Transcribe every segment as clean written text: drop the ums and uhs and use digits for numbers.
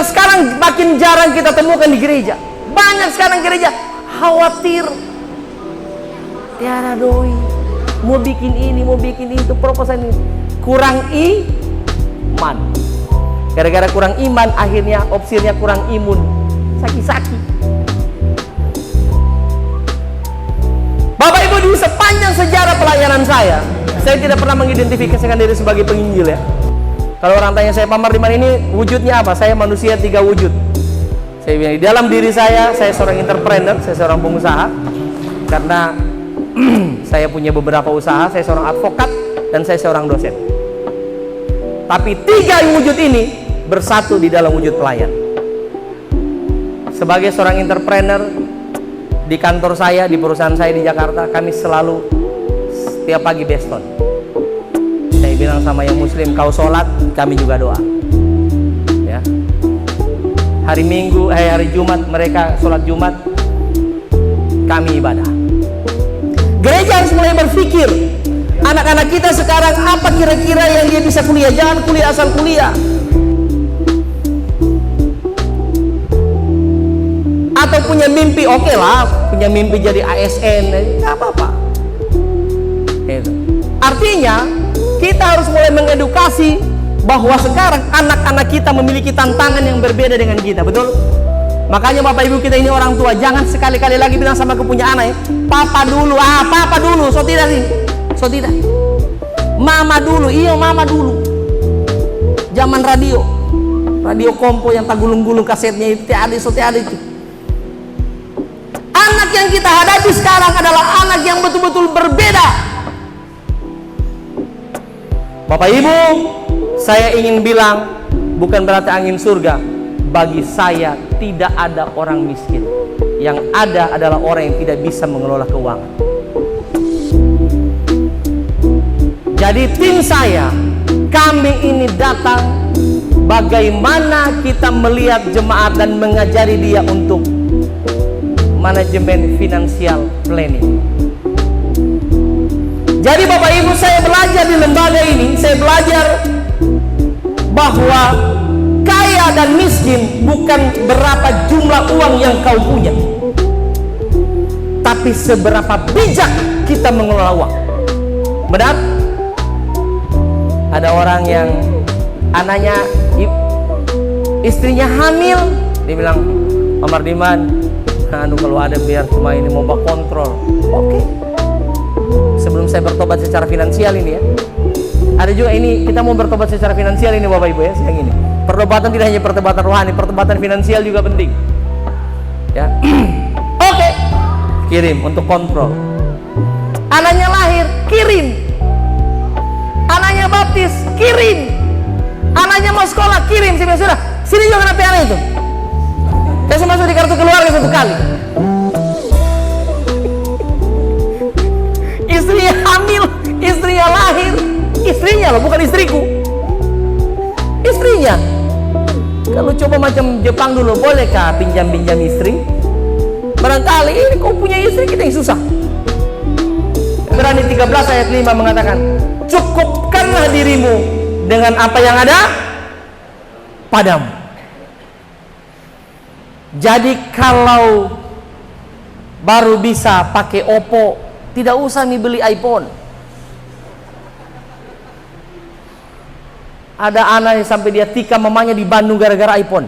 Cuma sekarang makin jarang kita temukan di gereja. Banyak sekarang gereja khawatir, tiada doi, mau bikin ini, mau bikin itu, proposal ini, kurang iman. Gara-gara kurang iman, akhirnya opsinya kurang imun, saki-saki. Bapak Ibu, di sepanjang sejarah pelayanan saya tidak pernah mengidentifikasikan diri sebagai penginjil ya. Kalau orang tanya saya, Pak Mardiman ini wujudnya apa? Saya manusia 3 wujud. Saya bilang, di dalam diri saya seorang entrepreneur, saya seorang pengusaha. Karena saya punya beberapa usaha, saya seorang advokat, dan saya seorang dosen. Tapi 3 wujud ini bersatu di dalam wujud pelayan. Sebagai seorang entrepreneur, di kantor saya, di perusahaan saya di Jakarta, kami selalu setiap pagi beston. Saya bilang sama yang muslim, kau sholat, kami juga doa ya. Hari Minggu, hari Jumat mereka sholat Jumat, kami ibadah. Gereja harus mulai berpikir, anak-anak kita sekarang apa kira-kira yang dia bisa kuliah. Jangan kuliah asal kuliah, atau punya mimpi, oke lah, punya mimpi jadi ASN, nggak apa-apa. Artinya kita harus mulai mengedukasi bahwa sekarang anak-anak kita memiliki tantangan yang berbeda dengan kita, betul? Makanya Bapak Ibu kita ini orang tua, jangan sekali-kali lagi bilang sama kepunya anak ya, papa dulu, papa dulu, so tidak sih, so tidak. Mama dulu, iya mama dulu. Zaman radio kompo yang tak gulung-gulung kasetnya itu, tiada itu. Anak yang kita hadapi sekarang adalah anak yang betul-betul berbeda. Bapak Ibu, saya ingin bilang, bukan berarti angin surga. Bagi saya tidak ada orang miskin. Yang ada adalah orang yang tidak bisa mengelola keuangan. Jadi tim saya, kami ini datang bagaimana kita melihat jemaat dan mengajari dia untuk manajemen finansial planning. Jadi Bapak Ibu, saya belajar di lembaga ini, saya belajar bahwa kaya dan miskin bukan berapa jumlah uang yang kau punya, tapi seberapa bijak kita mengelola uang. Benar? Ada orang yang anaknya, istrinya hamil, dia bilang, Pak Mardiman, kalau ada biar cuma ini mau kontrol. Oke. Sebelum saya bertobat secara finansial ini ya, ada juga ini, kita mau bertobat secara finansial ini Bapak Ibu ya, yang ini. Pertobatan tidak hanya pertobatan rohani, pertobatan finansial juga penting. Ya. Oke. Kirim untuk kontrol. Anaknya lahir, kirim. Anaknya baptis, kirim. Anaknya mau sekolah, kirim. Sudah, sini juga kena piala itu. Saya masuk di kartu keluarga 1 kali. Istrinya hamil, istrinya lahir, istrinya loh, bukan istriku, istrinya. Kalau coba macam Jepang dulu, bolehkah pinjam-pinjam istri? Barangkali ini kau punya istri, kita yang susah. Ibrani 13 ayat 5 mengatakan, cukupkanlah dirimu dengan apa yang ada padamu. Jadi kalau baru bisa pakai Oppo, tidak usah nih beli iPhone. Ada anak yang sampai dia tikam mamanya di Bandung gara-gara iPhone.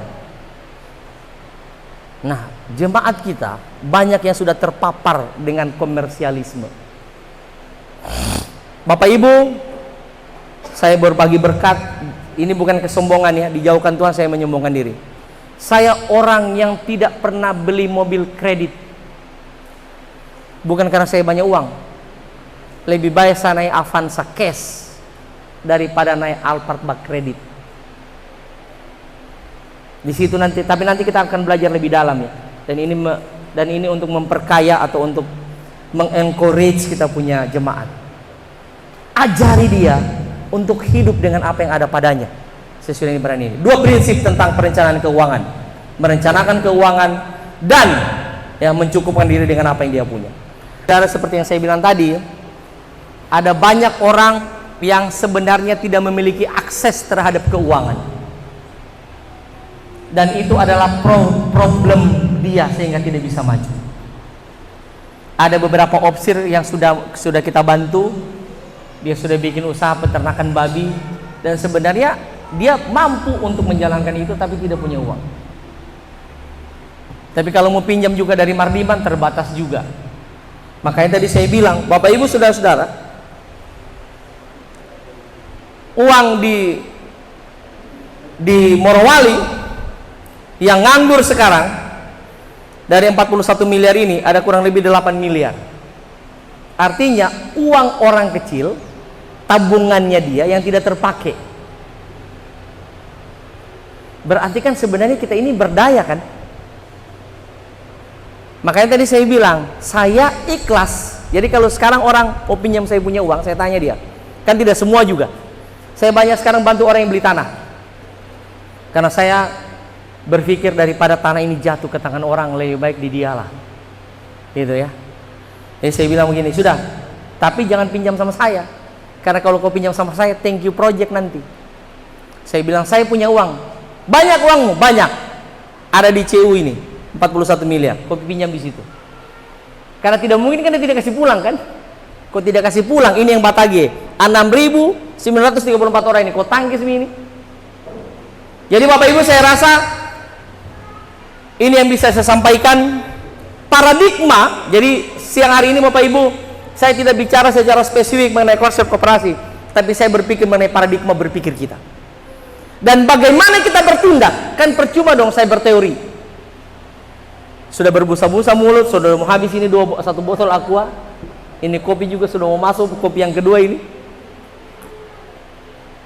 Nah, jemaat kita banyak yang sudah terpapar dengan komersialisme. Bapak Ibu, saya berbagi berkat. Ini bukan kesombongan ya, dijauhkan Tuhan saya menyombongkan diri. Saya orang yang tidak pernah beli mobil kredit. Bukan karena saya banyak uang. Lebih baik saya naik Avanza cash daripada naik Alphard bak kredit. Di situ nanti, tapi nanti kita akan belajar lebih dalam ya. Dan ini untuk memperkaya atau untuk mengencourage kita punya jemaat. Ajari dia untuk hidup dengan apa yang ada padanya. Sesuai dengan peran ini. 2 prinsip tentang perencanaan keuangan. Merencanakan keuangan dan ya mencukupkan diri dengan apa yang dia punya. Karena seperti yang saya bilang tadi, ada banyak orang yang sebenarnya tidak memiliki akses terhadap keuangan. Dan itu adalah problem dia sehingga tidak bisa maju. Ada beberapa opsir yang sudah kita bantu. Dia sudah bikin usaha peternakan babi dan sebenarnya dia mampu untuk menjalankan itu tapi tidak punya uang. Tapi kalau mau pinjam juga dari Mardiman terbatas juga. Makanya tadi saya bilang, Bapak Ibu saudara-saudara, uang di Morowali yang nganggur sekarang dari 41 miliar ini ada kurang lebih 8 miliar. Artinya uang orang kecil, tabungannya dia yang tidak terpakai. Berarti kan sebenarnya kita ini berdaya kan? Makanya tadi saya bilang, saya ikhlas. Jadi kalau sekarang orang mau pinjam saya punya uang, saya tanya dia. Kan tidak semua juga. Saya banyak sekarang bantu orang yang beli tanah. Karena saya berpikir daripada tanah ini jatuh ke tangan orang, lebih baik di dialah. Gitu ya. Jadi saya bilang begini, sudah. Tapi jangan pinjam sama saya. Karena kalau kau pinjam sama saya, thank you project nanti. Saya bilang, saya punya uang. Banyak uangmu, banyak. Ada di CU ini. 41 miliar, kau pinjam di situ. Karena tidak mungkin kan dia tidak kasih pulang kan? Kau tidak kasih pulang, ini yang batagi 6.934 orang ini, kau tangkis ini. Jadi Bapak Ibu saya rasa ini yang bisa saya sampaikan paradigma. Jadi siang hari ini Bapak Ibu saya tidak bicara secara spesifik mengenai konsep koperasi, tapi saya berpikir mengenai paradigma berpikir kita. Dan bagaimana kita bertindak? Kan percuma dong saya berteori. Sudah berbusa-busa mulut, sudah mau habis ini satu botol aqua. Ini kopi juga sudah mau masuk, kopi yang kedua ini.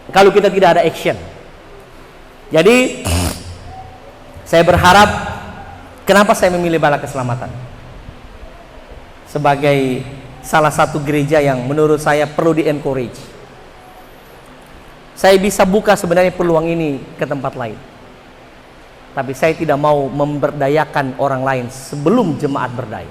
Kalau kita tidak ada action. Jadi saya berharap, kenapa saya memilih Bala Keselamatan sebagai salah satu gereja yang menurut saya perlu di-encourage. Saya bisa buka sebenarnya peluang ini ke tempat lain. Tapi saya tidak mau memberdayakan orang lain sebelum jemaat berdaya.